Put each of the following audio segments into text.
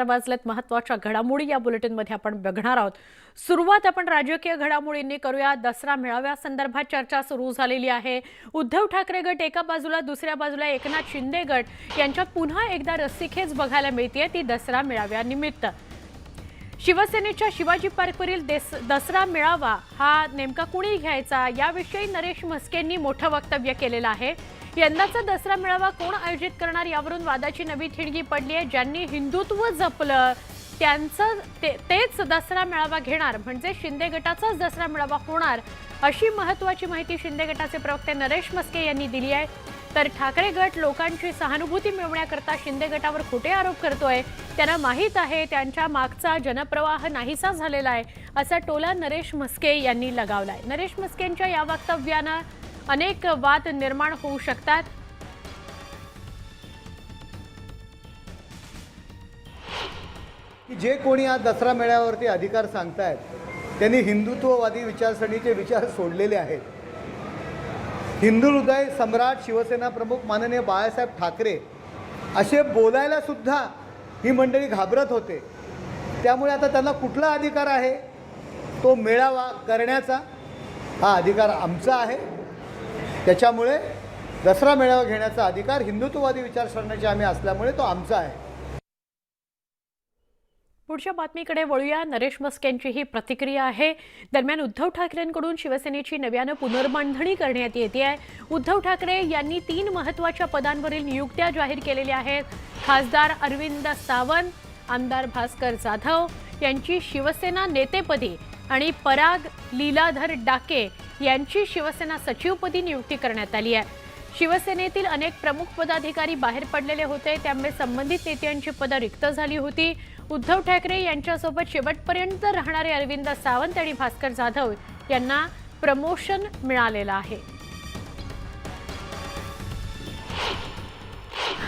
वाजलेत महत्त्वाच्या घडामोडी या बुलेटिनमध्ये आपण बघणार आहोत। सुरुवात आपण राजकीय घडामोडींनी करूया। दसरा मेळाव्यासंदर्भात चर्चा सुरू झालेली आहे। उद्धव ठाकरे गट एका बाजूला, दुसऱ्या बाजूला एकनाथ शिंदे गट यांच्यात पुन्हा एकदा रस्सीखेच बघायला मिळते ती दसरा मेळाव्यानिमित्त। शिवसेनेच्या शिवाजी पार्कवरील दसरा मेळावा हा नेमका कुणी घ्यायचा याविषयी नरेश म्हस्केंनी मोठं वक्तव्य केलेलं आहे। यंदाचा दसरा मेळावा कोण आयोजित करणार यावरून वादाची नवी ठिणगी पडली आहे। ज्यांनी हिंदुत्व जपलं त्यांचं तेच दसरा मेळावा घेणार म्हणजे शिंदे गटाचाच दसरा मेळावा होणार अशी महत्त्वाची माहिती शिंदे गटाचे प्रवक्ते नरेश म्हस्के यांनी दिली आहे। तर ठाकरे गट लोकांची सहानुभूती मिळवण्याकरता शिंदे गटावर खोटे आरोप करतोय। त्यांना माहित आहे त्यांच्या मागचा जनप्रवाह नाहीसा झालेला आहे असा टोला नरेश म्हस्के यांनी लगावलाय। नरेश म्हस्केंच्या या वक्तव्याने अनेक वाद निर्माण होऊ शकतात। जे कोणी आज दसरा मेळाव्यावरती अधिकार सांगतायत त्यांनी हिंदुत्ववादी विचारसरणीचे विचार सोडलेले आहेत। हिंदू हृदय सम्राट शिवसेना प्रमुख माननीय बाळासाहेब ठाकरे असे बोलायला सुद्धा ही मंडळी घाबरत होते। त्यामुळे आता त्यांना कुठला अधिकार आहे तो मेळावा करण्याचा? हा अधिकार आमचा आहे। त्याच्यामुळे दसरा मेळावा घेण्याचा अधिकार हिंदुत्ववादी विचारसरणीचे आम्ही असल्यामुळे तो आमचा आहे। पुढच्या बातमीकडे वळूया। नरेश म्हस्केंची ही प्रतिक्रिया आहे। दरम्यान उद्धव ठाकरेंकडून शिवसेनेची नव्याने पुनर्बांधणी करण्यात येते आहे। उद्धव ठाकरे यांनी 3 महत्त्वाच्या पदांवरील नियुक्त्या जाहीर केलेल्या आहेत। खासदार अरविंद सावंत, आमदार भास्कर जाधव यांची शिवसेना नेतेपदी आणि पराग लीलाधर डाके यांची शिवसेना सचिवपदी नियुक्ती करण्यात आली आहे। शिवसेनेतील अनेक प्रमुख पदाधिकारी बाहेर पडलेले होते त्यामुळे संबंधित नेत्यांची पदं रिक्त झाली होती। उद्धव ठाकरे यांच्यासोबत शेवटपर्यंत राहणारे अरविंद सावंत आणि भास्कर जाधव यांना प्रमोशन मिळालेलं आहे।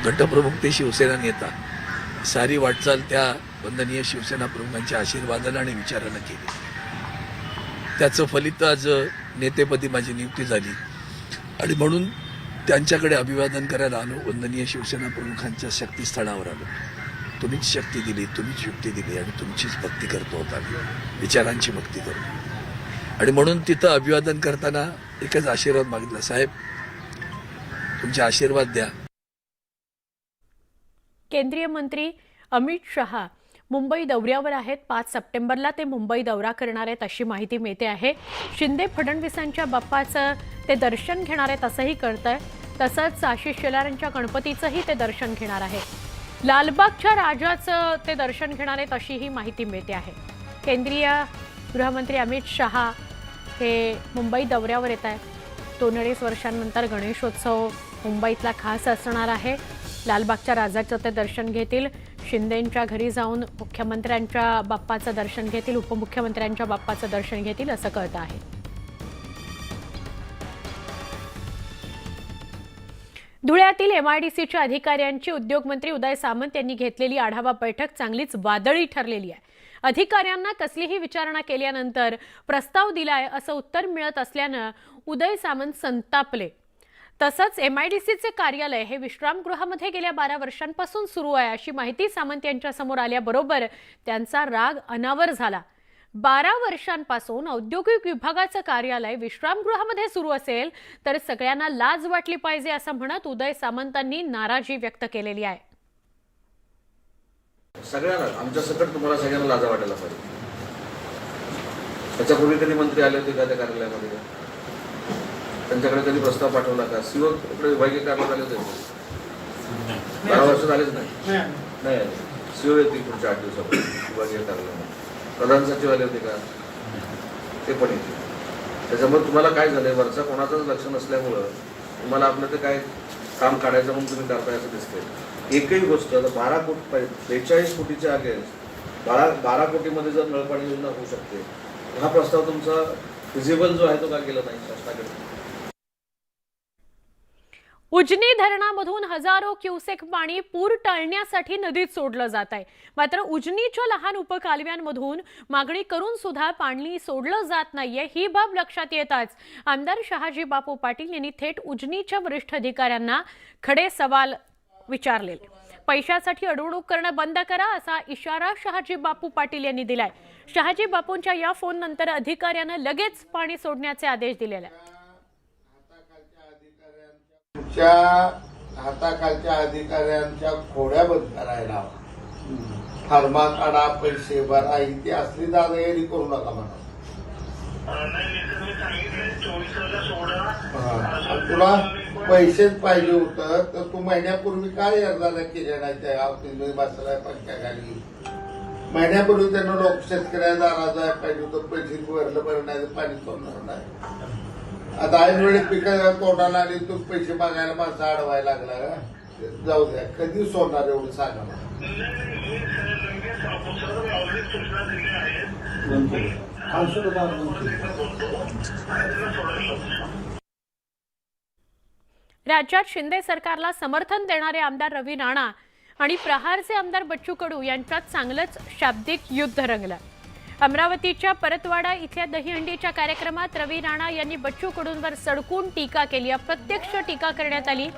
गटप्रमुख ते शिवसेना नेता सारी वाटचाल त्या वंदनीय शिवसेना प्रमुखांच्या आशीर्वादाने आणि विचाराने केली। त्याचं फलित आज नेतेपदी माझी नियुक्ती झाली आणि म्हणून त्यांच्याकडे अभिवादन करायला आलो। वंदनीय शिवसेना प्रमुखांच्या शक्तीस्थळावर आलो। तुम्हीच शक्ती दिली, तुम्हीच युक्ती दिली आणि तुमचीच भक्ती करतो होता, विचारांची भक्ती करतो। आणि म्हणून तिथं अभिवादन करताना एकच आशीर्वाद मागितला, साहेब तुमचे आशीर्वाद द्या। केंद्रीय मंत्री अमित शहा मुंबई दौऱ्यावर आहेत। 5 सप्टेंबरला ते मुंबई दौरा करणार आहेत अशी माहिती मिळते आहे। शिंदे फडणवीसांच्या बाप्पाचं ते दर्शन घेणार आहेत असंही कळतंय। तसंच आशिष शेलारांच्या गणपतीचंही ते दर्शन घेणार आहे। लालबागच्या राजाचं ते दर्शन घेणार आहेत अशीही माहिती मिळते आहे। केंद्रीय गृहमंत्री अमित शहा हे मुंबई दौऱ्यावर येत आहेत। 39 वर्षांनंतर गणेशोत्सव मुंबईतला खास असणार आहे। लालबागच्या राजाचं ते दर्शन घेतील। शिंदेंच्या घरी जाऊन मुख्यमंत्र्यांच्या बाप्पाचं दर्शन घेतील, उपमुख्यमंत्र्यांच्या बाप्पाचं दर्शन घेतील असं कळतं आहे। धुळ्यातील एमआयडीसीच्या अधिकाऱ्यांची उद्योगमंत्री उदय सामंत यांनी घेतलेली आढावा बैठक चांगलीच वादळी ठरलेली आहे। अधिकाऱ्यांना कसलीही विचारणा केल्यानंतर प्रस्ताव दिलाय असं उत्तर मिळत असल्यानं उदय सामंत संतापले। तसंच एमआयडीसीचे कार्यालय हे विश्रामगृहामध्ये गेल्या 12 वर्षांपासून सुरू आहे अशी माहिती सामंत यांच्या समोर आल्याबरोबर त्यांचा राग अनावर झाला। 12 वर्षांपासून औद्योगिक विभागाचं कार्यालय विश्रामगृहामध्ये सुरू असेल तर सगळ्यांना लाज वाटली पाहिजे असं म्हणत उदय सामंतांनी नाराजी व्यक्त केलेली आहे। सगळ्यांना आमच्या सकट तुम्हाला सगळ्यांना लाज वाटायला पाहिजे। त्याच्यापूर्वी कधी मंत्री आले होते का त्या कार्यालयामध्ये? त्यांच्याकडे कधी प्रस्ताव पाठवला का? सीओ कडे विभागीय कार्यालयात आले होते? 12 वर्ष झालेच नाही। सीओ येतील पुढच्या 8 दिवसापूर्वी विभागीय कार्यालयात। प्रधान सचिव आले होते का? ते पण येतील। त्याच्यामुळे तुम्हाला काय झालंय, वरचा कोणाचंच लक्ष नसल्यामुळं तुम्हाला आपलं ते काय काम काढायचं म्हणून तुम्ही करताय असं दिसतंय। एकही गोष्ट आता 12 कोटी 42 कोटीच्या अगेन्स्ट 12 कोटीमध्ये जर नळपाणी योजना होऊ शकते, हा प्रस्ताव तुमचा फिजिबल जो आहे तो का केला नाही शासनाकडे? उजनी धरणामधून हजारो क्युसेक पाणी पूर टाळण्यासाठी नदीत सोडलं जात आहे। मात्र उजनीच्या लहान उपकालव्यांमधून मागणी करून सुद्धा पाणी सोडलं जात नाहीये। ही बाब लक्षात येताच आमदार शहाजी बापू पाटील यांनी थेट उजनीच्या वरिष्ठ अधिकाऱ्यांना खडे सवाल विचारले। पैशासाठी अडवणूक करणं बंद करा असा इशारा शहाजी बापू पाटील यांनी दिलाय. शहाजी बापूंच्या या फोन नंतर अधिकाऱ्यानं लगेच पाणी सोडण्याचे आदेश दिलेले आहेत. हाताखालच्या अधिकाऱ्यांच्या खोड्या बंद करायला फर्मा काढा, पैसे भरा, इथे असली दादागिरी करू नका म्हणा. तुला पैसेच पाहिजे होतं तर तू महिन्यापूर्वी काय अर्जाला केले नाही त्या ऑफिसमध्ये बसलाय पंख्याखाली. महिन्यापूर्वी त्यांना लोक शेतकऱ्याला अर्ज पाहिजे होतं, पैसे भरलं बरं नाही तर पाणी सोडणार नाही. आता ऐन वेळी पिका तोडायला आली तू पैसे मागायला माझा अडवायला लागला का? जाऊ द्या, कधी सोडणार एवढं सांगा मला. राज्यात शिंदे सरकारला समर्थन देणारे आमदार रवी राणा आणि प्रहारचे आमदार बच्चू कडू यांच्यात चांगलंच शाब्दिक युद्ध रंगलं. अमरावतीच्या परतवाडा इथल्या दहीहंडीच्या कार्यक्रमात रवी राणा यांनी बच्चू कडूंवर सडकून टीका केली. अप्रत्यक्ष टीका करण्यात आली.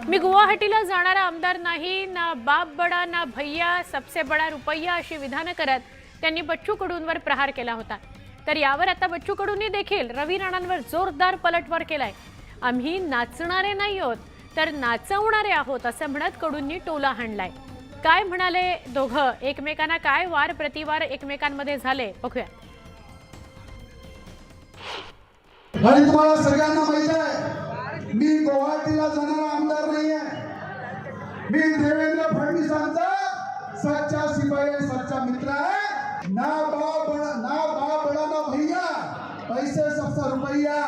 मी गुवाहाटीला जाणारा आमदार नाही, ना बाप बडा ना भैया, सबसे बडा रुपया अशी विधानं करत त्यांनी बच्चू कडूंवर प्रहार केला होता. तर यावर आता बच्चू कडूंनी देखील रवी राणांवर जोरदार पलटवार केलाय. आम्ही नाचणारे नाही आहोत तर नाचवणारे आहोत असं म्हणत कडूंनी टोला हाणलाय. काय म्हणाले दोघं, एकमेकांना काय वार प्रतिवार एकमेकांमध्ये झाले बघूया. आणि तुम्हाला सगळ्यांना माहित आहे मी गुवाहाटीला जाणारा आमदार नाही आहे. मी देवेंद्र फडणवीसांचा सच्चा सिपाही आहे, सच्चा मित्र आहे. ना बाप बडा ना भैया, पैसे सबसे रुपया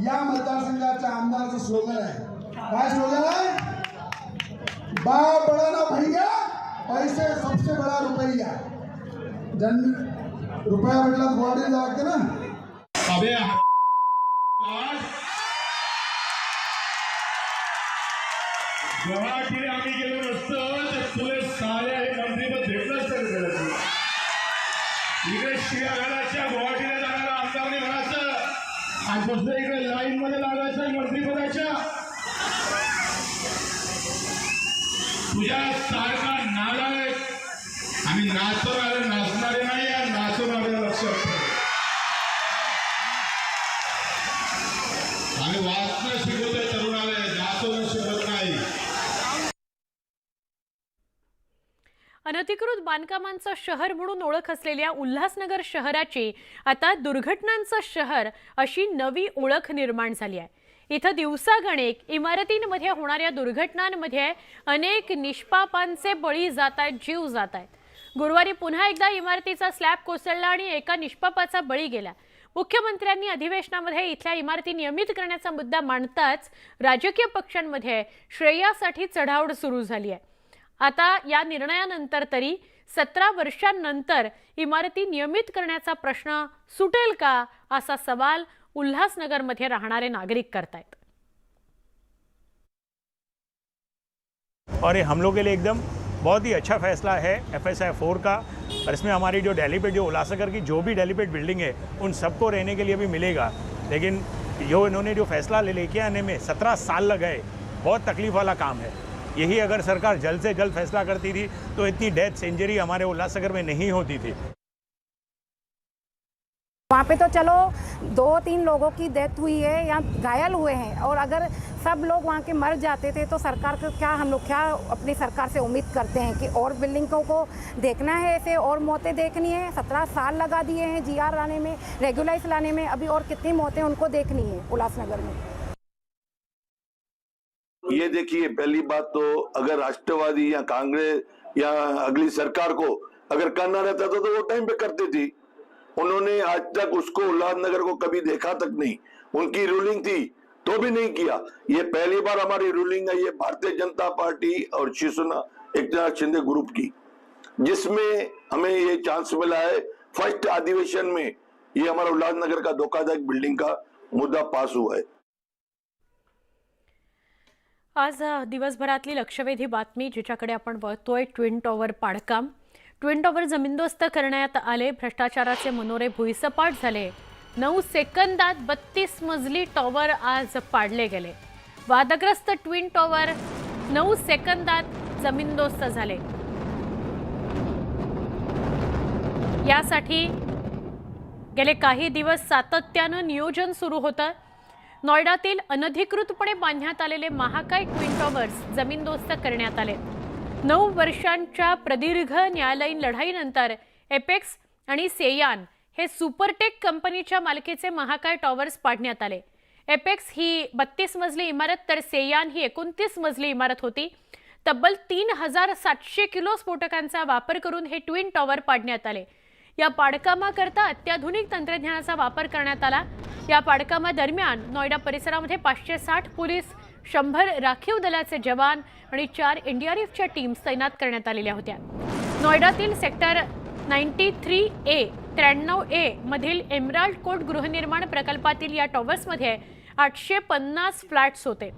या मतदारसंघाच्या आमदाराचं स्लोगन आहे. काय स्लोगन आहे? बाप बडा ना भैया, पैसे सबसे बडा रुपया. रुपया म्हटलं गुवाहाटीला जावं लागतं ना. गुवाहाटीला आम्ही गेलो नसतो तर तुला साऱ्या हे मंत्रीपद भेटलं असतं. इकडे शिव्या घालायच्या, गुवाहाटीला जाणारा आमदारने म्हणायचं आणि दुसऱ्या इकडे लाईन मध्ये लागायचं मंत्रिपदाच्या. तुझ्या सारखा नालायक आम्ही नाचणारे नाही आहे, नाचवणारे लक्षात ठेव. आम्ही वाचणं शिकवतोय तरुणाला, नाचवणं शिकवत नाही. अनधिकृत बांधकामांचं शहर म्हणून ओळख असलेल्या उल्हासनगर शहराची आता दुर्घटनांचं शहर अशी नवी ओळख निर्माण झाली आहे. इथं दिवसागणिक इमारतींमध्ये होणाऱ्या दुर्घटनांमध्ये अनेक निष्पापांचे बळी जात आहेत, जीव जात आहेत. गुरुवारी पुन्हा एकदा इमारतीचा स्लॅब कोसळला आणि एका निष्पापाचा बळी गेला. मुख्यमंत्र्यांनी अधिवेशनामध्ये इथल्या इमारती नियमित करण्याचा मुद्दा मांडताच राजकीय पक्षांमध्ये श्रेयासाठी चढाओढ सुरू झाली आहे. आता या निर्णयानंतर तरी 17 वर्षांनंतर इमारती नियमित करण्याचा प्रश्न सुटेल का असा सवाल उल्हासनगरमध्ये राहणारे नागरिक करतायत. और ये हम लोग के लिए एकदम बहुत ही अच्छा फैसला है FSI 4 का. और इसमें हमारी जो डेलीपेड, जो उल्लासनगर की जो भी डेलीपेड बिल्डिंग है उन सबको रहने के लिए भी मिलेगा. लेकिन जो इन्होंने जो फैसला लेके आने में 17 साल लग गए, बहुत तकलीफ वाला काम है. यही अगर सरकार जल्द से जल्द फैसला करती थी तो इतनी डेथ्स इंजरी हमारे उल्लासनगर में नहीं होती थी. वहाँ पे तो चलो 2-3 लोगों की डेथ हुई है या घायल हुए हैं, और अगर सब लोग वहाँ के मर जाते थे तो सरकार को क्या, हम लोग क्या अपनी सरकार से उम्मीद करते हैं कि और बिल्डिंगों को देखना है, ऐसे और मौतें देखनी है. 17 साल लगा दिए हैं GR लाने में, रेगुलाइज लाने में, अभी और कितनी मौतें उनको देखनी है उल्लासनगर में. ये देखिए, पहली बात तो अगर राष्ट्रवादी या कांग्रेस या अगली सरकार को अगर करना रहता था तो वो टाइम पे करती थी. उन्होंने आज तक उसको उल्लासनगर को कभी देखा तक नहीं. उनकी रूलिंग थी तो भी नहीं किया. ये पहली बार हमारी रूलिंग है, ये भारतीय जनता पार्टी और शिवसेना एकनाथ शिंदे ग्रुप की, जिसमें हमें ये चांस मिला है. फर्स्ट अधिवेशन में ये हमारा उल्लासनगर का धोखादायक बिल्डिंग का मुद्दा पास हुआ है. आज दिवसभरातली लक्षवेधी बातमी जिच्याकडे आपण बघतोय, ट्विन टॉवर पाडकाम. ट्विन टॉवर जमीनदोस्त करण्यात आले. भ्रष्टाचाराचे मनोरे भुईसपाट झाले. 9 सेकंदात 32 मजली टॉवर आज पाडले गेले. वादग्रस्त ट्विन टॉवर 9 सेकंदात जमीनदोस्त झाले। यासाठी गेले काही दिवस सातत्यानं नियोजन सुरू होतं। नोएडातील अनधिकृतपणे बांधण्यात आलेले महाकाय ट्विन टॉवर्स जमीनदोस्त करण्यात आले। 9 वर्षांच्या प्रदीर्घ न्यायालयीन लढाईनंतर एपेक्स आणि सेयान हे सुपरटेक कंपनीच्या मालकीचे महाकाय टॉवर्स पाडण्यात आले। एपेक्स ही 32 मजली इमारत तर सेयान ही 29 मजली इमारत होती। तब्बल 3700 किलो स्फोटकांचा वापर करून हे ट्विन टॉवर पाडण्यात आले। या पाडकामाकरता अत्याधुनिक तंत्रज्ञानाचा वापर करण्यात आला। या पाडकामादरम्यान नोएडा परिसरामध्ये 560 पोलीस, 100 राखीव दलाचे जवान आणि 4 एनडीआरएफच्या टीम्स तैनात करण्यात आलेल्या होत्या। नोएडातील सेक्टर 93A 93A मधील एमराल्ड कोर्ट गृहनिर्माण प्रकल्पातील या टॉवर्समध्ये 850 फ्लॅट्स होते।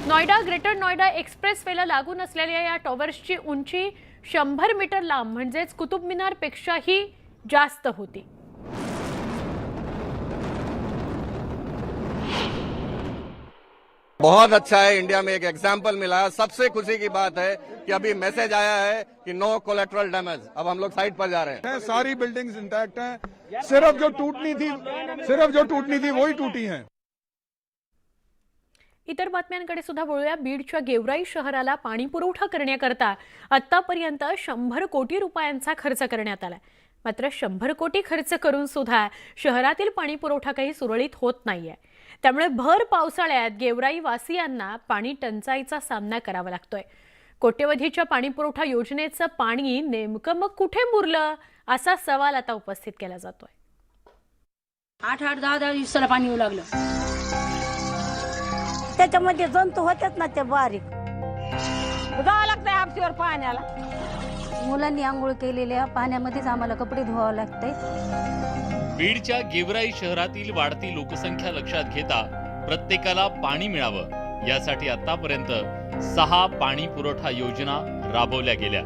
नोएडा ग्रेटर नोएडा एक्सप्रेसवेला लागून असलेल्या या टॉवर्सची उंची 100 मीटर लांब म्हणजेच कुतुब मिनार पेक्षाही जास्त होती। बहुत अच्छा है, इंडिया में एक एग्जाम्पल मिला है। सबसे खुशी की बात है कि अभी मैसेज आया है कि नो कोलेटरल डैमेज। अब हम लोग साइट पर जा रहे हैं। सारी बिल्डिंग्स इंटैक्ट हैं, सिर्फ जो टूटनी थी वही टूटी हैं। इतर बातम्यांकडे सुद्धा वळूया। बीडच्या गेवराई शहराला पाणी पुरवठा करण्याकरता आतापर्यंत 100 कोटी रुपयांचा खर्च करण्यात आला। मात्र 100 कोटी खर्च करून सुद्धा शहरातील पाणी पुरवठा काही सुरळीत होत नाहीये। त्यामुळे भर पावसाळ्यात गेवराई वासियांना पाणी टंचाईचा सामना करावा लागतोय। कोट्यवधीच्या पाणी पुरवठा योजनेचं पाणी नेमकं मग कुठे मुरलं असा सवाल आता उपस्थित केला जातोय। 8-8, 10-10 दिवसाला पाणी येऊ लागलं। त्याच्यामध्ये जंतू होतात ना, ते बारीक जावं लागतंय हापशीवर पाण्याला। मुलांनी आंघोळ केलेल्या पाण्यामध्येच आम्हाला कपडे धुवावे लागते। बीडच्या गेवराई शहरातील वाढती लोकसंख्या लक्षात घेता प्रत्येकाला पाणी मिळावं यासाठी आतापर्यंत 6 पाणी पुरवठा योजना राबवल्या गेल्या।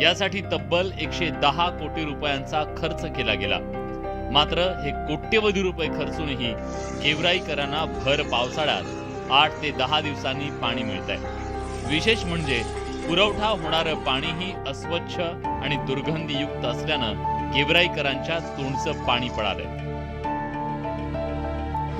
यासाठी तब्बल 110 कोटी रुपयांचा खर्च केला गेला। मात्र हे कोट्यवधी रुपये खर्चूनही गेवराईकरांना भर पावसाळ्यात 8 ते 10 दिवसांनी पाणी मिळतंय। विशेष म्हणजे पुरवठा होणारं पाणीही अस्वच्छ आणि दुर्गंधीयुक्त असल्यानं गेवराईकरांच्या तोंडचं पाणी पडालंय।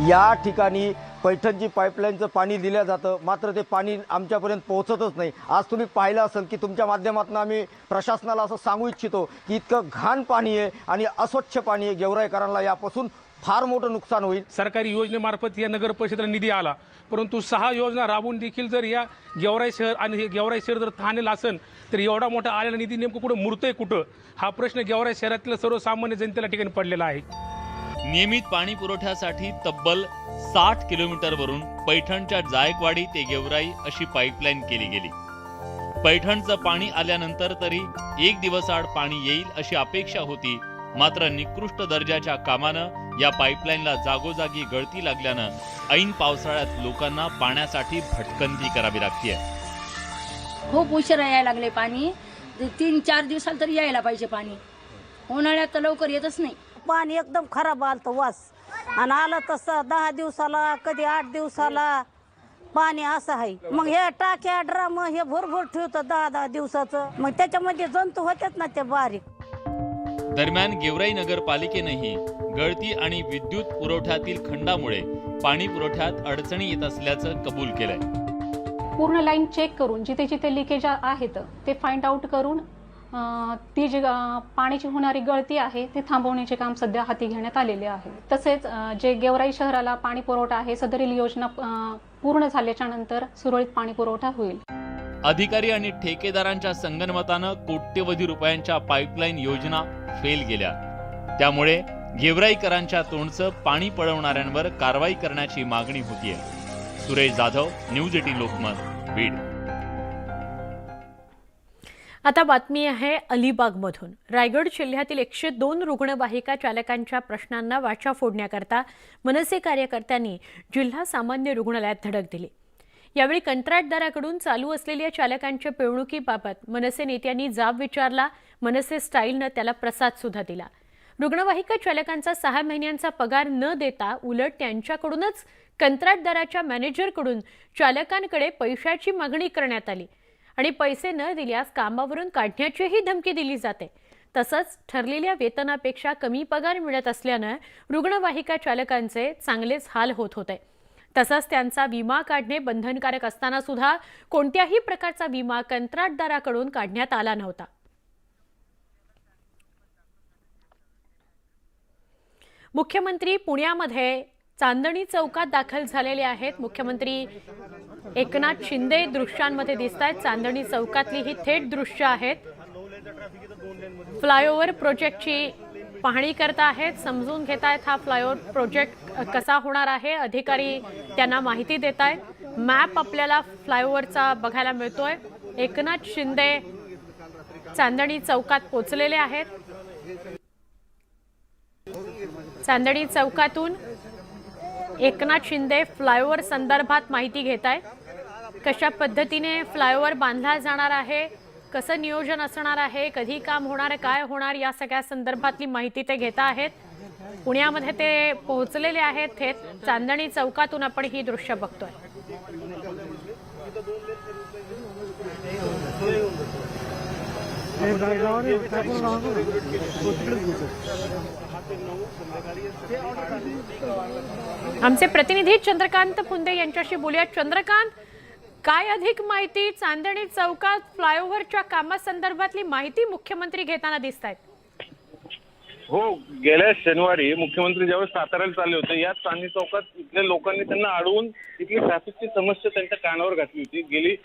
या ठिकाणी पैठणची पाईपलाईनचं पाणी दिलं जातं, मात्र ते पाणी आमच्यापर्यंत पोहोचतच नाही। आज तुम्ही पाहिलं असेल की तुमच्या माध्यमातून आम्ही प्रशासनाला असं सांगू इच्छितो की इतकं घाण पाणी आहे आणि अस्वच्छ पाणी आहे। गेवराईकरांना यापासून फार मोठं नुकसान होईल। सरकारी योजनेमार्फत या नगर परिषदेला निधी आला, परंतु 6 योजना राबवून देखील जर या गेवराई शहर आणि हे गेवराई शहर जर ठाणेला असेल तर एवढा मोठा आलेला निधी नेमकं कुठं मुरतोय कुठं, हा प्रश्न गेवराई शहरातील सर्वसामान्य जनतेला ठिकाणी पडलेला आहे। नियमित पाणी पुरवठ्यासाठी तब्बल 60 किलोमीटरवरून पैठणच्या जायकवाडी ते गेवराई अशी पाईपलाईन केली गेली। पैठणचं पाणी आल्यानंतर तरी 1 दिवस आड पाणी येईल अशी अपेक्षा होती। मात्र निकृष्ट दर्जाच्या कामानं या पाईपलाईनला जागोजागी गळती लागल्यानं ऐन पावसाळ्यात लोकांना पाण्यासाठी भटकंती करावी लागतेय। खूप उशिरा यायला लागले पाणी। 3-4 दिवसाला तरी यायला पाहिजे पाणी। उन्हाळ्यात तर लवकर येतच नाही। पाणी एकदम खराब आलतं वास, आणि आलं तसं 10 दिवसाला, कधी 8 दिवसाला पाणी असं आहे। मग हे टाक्या ड्रम हे भरभर ठेवतं 10-10 दिवसाचं, मग त्याच्यामध्ये जंतू होतात ना, ते बारीक। दरम्यान गेवराई नगरपालिकेनेही गळती आणि विद्युत पुरवठ्यातील खंडामुळे पाणी पुरवठ्यात अडचणी येत असल्याचं कबूल केलंय। पूर्ण लाईन चेक करून जिथे जिथे लिकेज आहेत ते फाइंड आउट करून ती जी पाण्याची होणारी गळती आहे ते थांबवण्याचे काम सध्या हाती घेण्यात आलेले आहे। तसेच जे गेवराई शहराला पाणी पुरवठा आहे सदरील योजना पूर्ण झाल्याच्या नंतर सुरळीत पाणी पुरवठा होईल। अधिकारी आणि ठेकेदारांच्या संगनमतानं कोट्यवधी रुपयांच्या पाईपलाईन योजना फेल गेल्या। त्यामुळे गेवराईकरांच्या तोंडचं पाणी पळवणाऱ्यांवर कारवाई करण्याची मागणी होतीये। सुरेश जाधव, न्यूज 18 लोकमत, बीड। आता बातमी आहे अलिबागमधून। रायगड जिल्ह्यातील 102 रुग्णवाहिका चालकांच्या प्रश्नांना वाचा फोडण्याकरता मनसे कार्यकर्त्यांनी जिल्हा सामान्य रुग्णालयात धडक दिली। यावेळी कंत्राटदाराकडून चालू असलेल्या चालकांच्या पिळवणुकीबाबत मनसे नेत्यांनी जाब विचारला। मनसे स्टाईलनं त्याला प्रसाद सुद्धा दिला। रुग्णवाहिका चालकांचा 6 महिन्यांचा पगार न देता उलट त्यांच्याकडूनच कंत्राटदाराच्या मॅनेजरकडून चालकांकडे पैशाची मागणी करण्यात आली। आणि पैसे न दिल्यास कामावरून काढण्याचीही धमकी दिली जाते. तसंच ठरलेल्या वेतनापेक्षा कमी पगार मिळत असल्यानं रुग्णवाहिका चालकांचे चांगलेच हाल होत होते. तसंच त्यांचा विमा काढणे बंधनकारक असताना सुद्धा कोणत्याही प्रकारचा विमा कंत्राटदाराकडून काढण्यात आला नव्हता. मुख्यमंत्री पुण्यामध्ये चांदणी चौकात दाखल झालेले आहेत. मुख्यमंत्री एकनाथ शिंदे दृश्यांमध्ये दिसत आहेत. चांदणी चौकातली ही थेट दृश्य आहेत. फ्लायओव्हर प्रोजेक्टची पाहणी करत आहेत, समजून घेत आहेत हा फ्लायओव्हर प्रोजेक्ट कसा होणार आहे. अधिकारी त्यांना माहिती देत आहेत. मॅप आपल्याला फ्लायओव्हरचा बघायला मिळतोय. एकनाथ शिंदे चांदणी चौकात पोहोचलेले आहेत. चांदणी चौकातून एकनाथ शिंदे फ्लायओव्हर संदर्भात माहिती घेत आहेत. कशा पद्धतीने फ्लायओव्हर बांधला जाणार आहे, कसं नियोजन असणार आहे, कधी काम होणार आहे, काय होणार, या सगळ्या संदर्भातली माहिती ते घेत आहेत. पुण्यामध्ये ते पोहोचलेले आहेत. थेट चांदणी चौकातून आपण ही दृश्य बघतोय. आमचे प्रतिनिधी चंद्रकांत फुंदे यांच्याशी बोलूया. चंद्रकांत, काय अधिक माहिती चांदणी चौकात फ्लायओव्हरच्या कामासंदर्भातली माहिती मुख्यमंत्री घेताना दिसत आहेत? हो, गेल्या शनिवारी मुख्यमंत्री ज्यावेळेस साताऱ्याला चालले होते, याच चांदणी चौकात इथल्या लोकांनी त्यांना अडवून इथली ट्रॅफिकची समस्या त्यांच्या कानावर घातली होती. गेली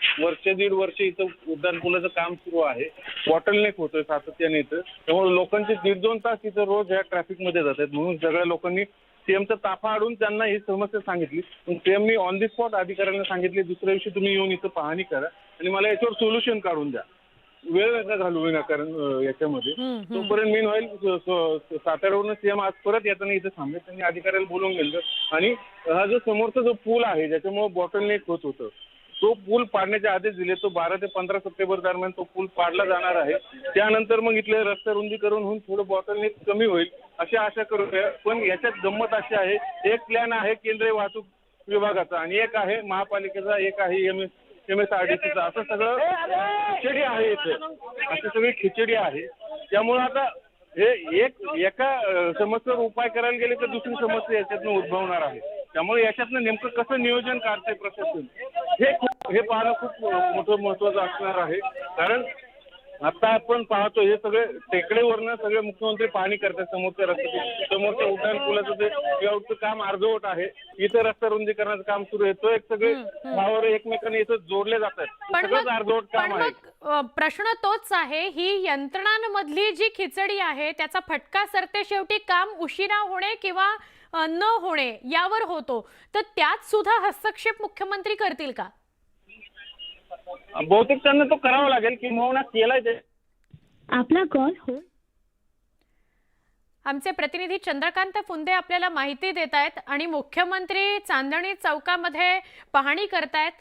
दीड वर्ष इथं उड्डाणपुलाचं काम सुरू आहे. बॉटलनेक होतोय सातत्याने इथं, त्यामुळे लोकांचे 1.5-2 तास इथं रोज ह्या ट्रॅफिकमध्ये जात आहेत. म्हणून सगळ्या लोकांनी सीएमचा ताफा अडून त्यांना ही समस्या सांगितली. पण सीएमनी ऑन दी स्पॉट अधिकाऱ्यांना सांगितले, दुसऱ्या दिवशी तुम्ही येऊन इथं पाहणी करा आणि मला याच्यावर सोल्युशन काढून द्या, वेळ नका घालू विनाकारण याच्यामध्ये. तोपर्यंत मीन होईल साताऱ्यावरून सीएम आज परत येताना इथं थांबले. त्यांनी अधिकाऱ्याला बोलवून गेलं आणि हा जो समोरचा जो पूल आहे ज्याच्यामुळे बॉटलनेक होत होतं, तो पूल पाडण्याचे आदेश दिले. तो 12 ते 15 सप्टेंबर दरम्यान तो पूल पाडला जाणार आहे. त्यानंतर मग इथले रस्ते रुंदीकरण होऊन थोडं बॉटलनेक कमी होईल अशी आशा करूया. पण याच्यात गंमत अशी आहे, एक प्लॅन आहे केंद्रीय वाहतूक विभागाचा आणि एक आहे महापालिकेचा, एक आहे MSRDCचा. असं सगळं खिचडी आहे इथे, अशी सगळी खिचडी आहे. त्यामुळे आता हे एका समस्येवर उपाय करायला गेले तर दुसरी समस्या याच्यातनं उद्भवणार आहे. त्यामुळे याच्यातनं नेमकं कसं नियोजन काढते प्रशासन हे पाहणं खूप मोठं महत्वाचं असणार आहे. कारण आता आपण पाहतो हे सगळे टेकडेवरनं सगळे मुख्यमंत्री पाहणी करतात. समोरच्या रस्त्याचे, समोरच्या उड्डाणपुलाचं जे लेआउटचं काम अर्धवट आहे, इथं रस्ता रुंदीकरणाचं काम सुरू आहे. तो एक सगळे भावर एकमेकांना इथं जोडले जातात, सगळंच अर्धवट काम आहे. प्रश्न तोच आहे, ही यंत्रणांमधली जी खिचडी आहे त्याचा फटका सरते शेवटी काम उशिरा होणे किंवा न होणे यावर होतो. तर त्यात सुद्धा हस्तक्षेप मुख्यमंत्री करतील का? बहुतेक त्यांना तो करावा लागेल की किंवा केलाय ते. आपला कॉल हो. आमचे प्रतिनिधी चंद्रकांत फुंदे आपल्याला माहिती देत आहेत आणि मुख्यमंत्री चांदणी चौकामध्ये पाहणी करतायत.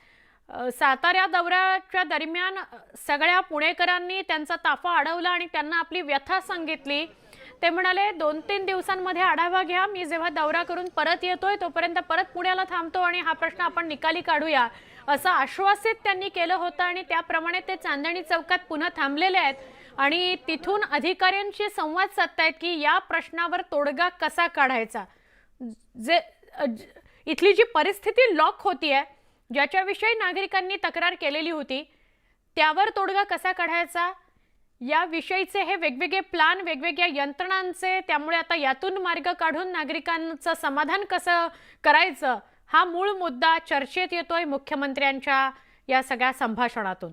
सातारा दौऱ्याच्या दरम्यान सगळ्या पुणेकरांनी त्यांचा ताफा अडवला आणि त्यांना आपली व्यथा सांगितली. ते म्हणाले 2-3 दिवसांमध्ये आढावा घ्या, मी जेव्हा दौरा करून परत येतोय तोपर्यंत परत पुण्याला थांबतो आणि हा प्रश्न आपण निकाली काढूया असं आश्वासित त्यांनी केलं होतं. आणि त्याप्रमाणे ते चांदणी चौकात पुन्हा थांबलेले आहेत आणि तिथून अधिकाऱ्यांशी संवाद साधतायत की या प्रश्नावर तोडगा कसा काढायचा. इथली जी परिस्थिती लॉक होतीये, ज्याच्याविषयी नागरिकांनी तक्रार केलेली होती, त्यावर तोडगा कसा काढायचा याविषयीचे हे वेगवेगळे प्लॅन वेगवेगळ्या यंत्रणांचे. त्यामुळे आता यातून मार्ग काढून नागरिकांचं समाधान कसं करायचं हा मूळ मुद्दा चर्चेत येतोय मुख्यमंत्र्यांच्या या सगळ्या संभाषणातून.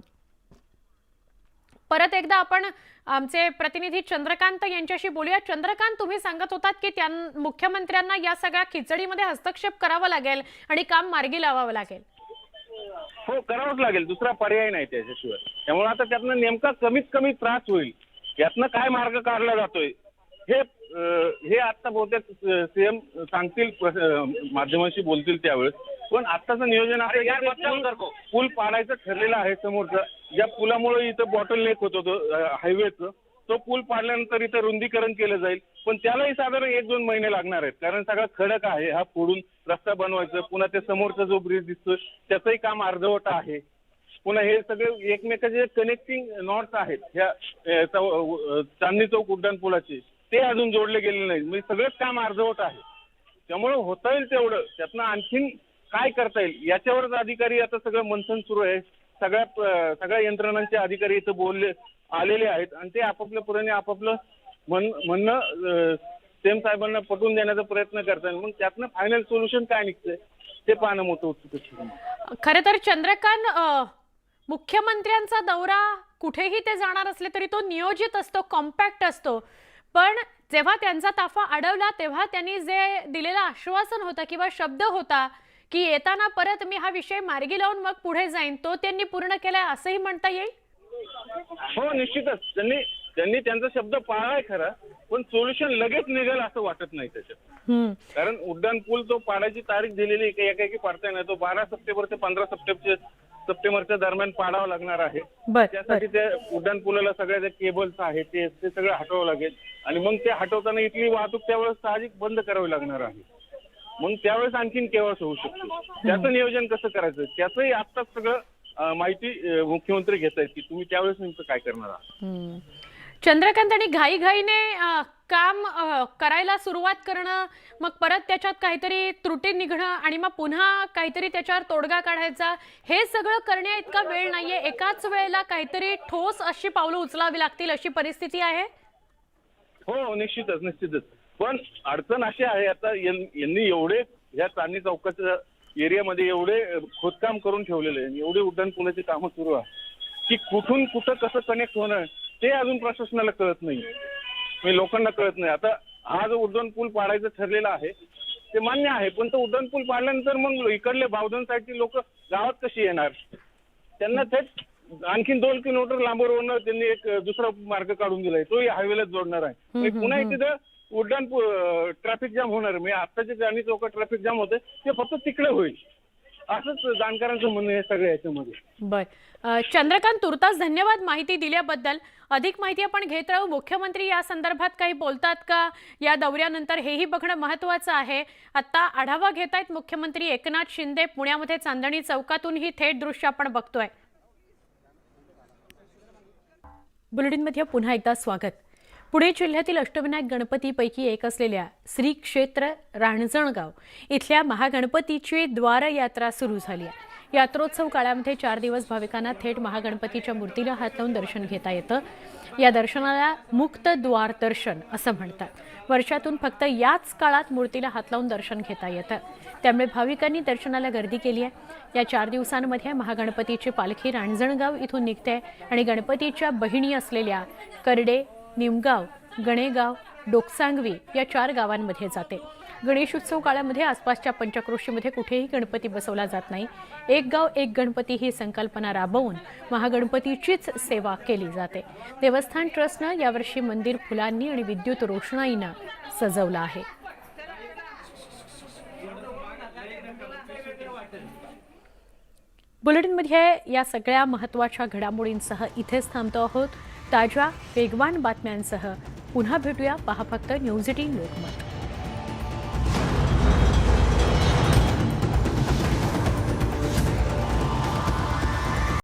परत एकदा आपण आमचे प्रतिनिधी चंद्रकांत यांच्याशी बोलूया. चंद्रकांत, तुम्ही सांगत होतात की मुख्यमंत्र्यांना या सगळ्या खिचडीमध्ये हस्तक्षेप करावा लागेल आणि काम मार्गी लावावं लागेल. हो, करावंच लागेल, दुसरा पर्याय नाही त्याच्याशिवाय. त्यामुळे आता त्यातनं नेमका कमीत कमी त्रास होईल, यातनं काय मार्ग काढला जातोय हे आता बहुतेक सीएम सांगतील, माध्यमांशी बोलतील त्यावेळेस. पण आत्ताचं नियोजन आहे, पूल पाडायचं ठरलेलं आहे समोरचं. ज्या पुलामुळे इथं बॉटलनेक होत होतं हायवेचं, तो पूल पाडल्यानंतर इथं रुंदीकरण केलं जाईल. पण त्यालाही साधारण 1-2 महिने लागणार आहेत, कारण सगळा खडक आहे. हा फोडून रस्ता बनवायचं, पुन्हा ते समोरचा जो ब्रिज दिसतोय त्याचंही काम अर्धवट आहे. पुन्हा हे सगळे एकमेकाचे कनेक्टिंग नॉट्स आहेत ह्या चांदणी चौक उड्डाणपुलाचे, ते अजून जोडले गेले नाहीत. म्हणजे सगळंच काम अर्धवट आहे. त्यामुळे होता येईल तेवढं त्यातनं आणखीन काय करता येईल याच्यावरच अधिकारी आता सगळं मंथन सुरू आहे. सगळ्या यंत्रणांचे अधिकारी इथं बोलले आलेले आहेत आणि ते आपापल्या पुराणे आपापलं म्हणणं सेम साहेबांना पटवून देण्याचा प्रयत्न करतात. मग त्यातनं फायनल सोल्युशन काय निघतंय ते पाहणं मोठं उत्सुक. खरं तर चंद्रकांत, मुख्यमंत्र्यांचा दौरा कुठेही ते जाणार असले तरी तो नियोजित असतो, कॉम्पॅक्ट असतो. पण जेव्हा त्यांचा ताफा अडवला तेव्हा त्यांनी जे दिलेलं आश्वासन होतं किंवा शब्द होता की येताना परत मी हा विषय मार्गी लावून मग पुढे जाईन, तो त्यांनी पूर्ण केलाय असंही म्हणता येईल. हो, निश्चितच त्यांनी त्यांचा शब्द पाळलाय खरा, पण सोल्युशन लगेच निघेल असं वाटत नाही त्याच्यात. कारण उड्डाण पूल तो पाडायची तारीख दिलेली एकाएकी पाडता नाही. तो 12 सप्टेंबर ते 15 सप्टेंबरच्या दरम्यान पाडावा लागणार आहे. त्यासाठी त्या उड्डाण पुलाला सगळ्या ज्या केबल्स आहेत ते सगळं हटवावं लागेल आणि मग ते हटवताना इथली वाहतूक त्यावेळेस साहजिक बंद करावी लागणार आहे. मग त्यावेळेस आणखीन केव्हाच होऊ शकतो. त्याचं नियोजन कसं करायचं त्याचंही आत्ताच सगळं माहिती मुख्यमंत्री घेत आहेत की तुम्ही त्यावेळेस नेमकं काय करणार आहात. चंद्रकांत, आणि घाईघाईने काम करायला सुरुवात करणं, मग परत त्याच्यात काहीतरी त्रुटी निघणं आणि मग पुन्हा काहीतरी त्याच्यावर तोडगा काढायचा, हे सगळं करण्या इतका वेळ नाहीये. एकाच वेळेला काहीतरी ठोस अशी पावलं उचलावी लागतील अशी परिस्थिती आहे. हो, निश्चितच. पण अडचण अशी आहे आता यांनी एवढे ह्या चांदणी चौकाच्या एरियामध्ये एवढे खोदकाम करून ठेवलेले आहे, एवढे उड्डाण पुलाची कामं सुरू आहे की कुठून कुठं कसं कनेक्ट होणं ते अजून प्रशासनाला कळत नाही, म्हणजे लोकांना कळत नाही. आता हा जो उड्डाण पूल पाडायचं ठरलेला आहे ते मान्य आहे, पण तो उड्डाण पूल पाडल्यानंतर मग इकडले बावधन साईडची लोक गावात कशी येणार? त्यांना थेट आणखीन 2 किलोमीटर लांबवरून त्यांनी एक दुसरा मार्ग काढून दिलाय, तोही हायवेलाच जोडणार आहे. पुन्हा तिथं उड्डाण ट्रॅफिक जाम होणार. म्हणजे आत्ताचे चांदणी चौकात ट्रॅफिक जाम होते ते फक्त तिकडे होईल असंच जाणकारांचं म्हणणं आहे सगळ्या याच्यामध्ये. बर, चंद्रकांत, तुर्तास धन्यवाद माहिती दिल्याबद्दल. अधिक माहिती आपण घेत राहू. मुख्यमंत्री या संदर्भात काही बोलतात का या दौऱ्यानंतर, हेही बघणं महत्त्वाचं आहे. आता आढावा घेत आहेत मुख्यमंत्री एकनाथ शिंदे पुण्यामध्ये चांदणी चौकातून ही थेट दृश्य आपण बघतोय. बुलेटिनमध्ये पुन्हा एकदा स्वागत. पुणे जिल्ह्यातील अष्टविनायक गणपतीपैकी एक असलेल्या श्री क्षेत्र रांजणगाव इथल्या महागणपतीची द्वारयात्रा सुरू झाली आहे. यात्रोत्सव काळामध्ये 4 दिवस भाविकांना थेट महागणपतीच्या मूर्तीला हात लावून दर्शन घेता येतं. या दर्शनाला मुक्त द्वार दर्शन असं म्हणतात. वर्षातून फक्त याच काळात मूर्तीला हात लावून दर्शन घेता येतं. त्यामुळे भाविकांनी दर्शनाला गर्दी केली आहे. या 4 दिवसांमध्ये महागणपतीची पालखी रांजणगाव इथून निघते आणि गणपतीच्या बहिणी असलेल्या करडे, निमगाव, गणेगाव, डोकसांगवी या 4 गावांमध्ये जाते. गणेशोत्सव काळामध्ये आसपासच्या पंचक्रोशीमध्ये कुठेही गणपती बसवला जात नाही. एक गाव एक गणपती ही संकल्पना राबवून महागणपतीचीच सेवा केली जाते. देवस्थान ट्रस्टनं यावर्षी मंदिर फुलांनी आणि विद्युत रोषणाईनं सजवलं आहे. बुलेटिनमध्ये या सगळ्या महत्त्वाच्या घडामोडींसह इथेच थांबतो आहोत. ताज्या वेगवान बातम्यांसह पुन्हा भेटूया. पहा फक्त न्यूज 18 लोकमत.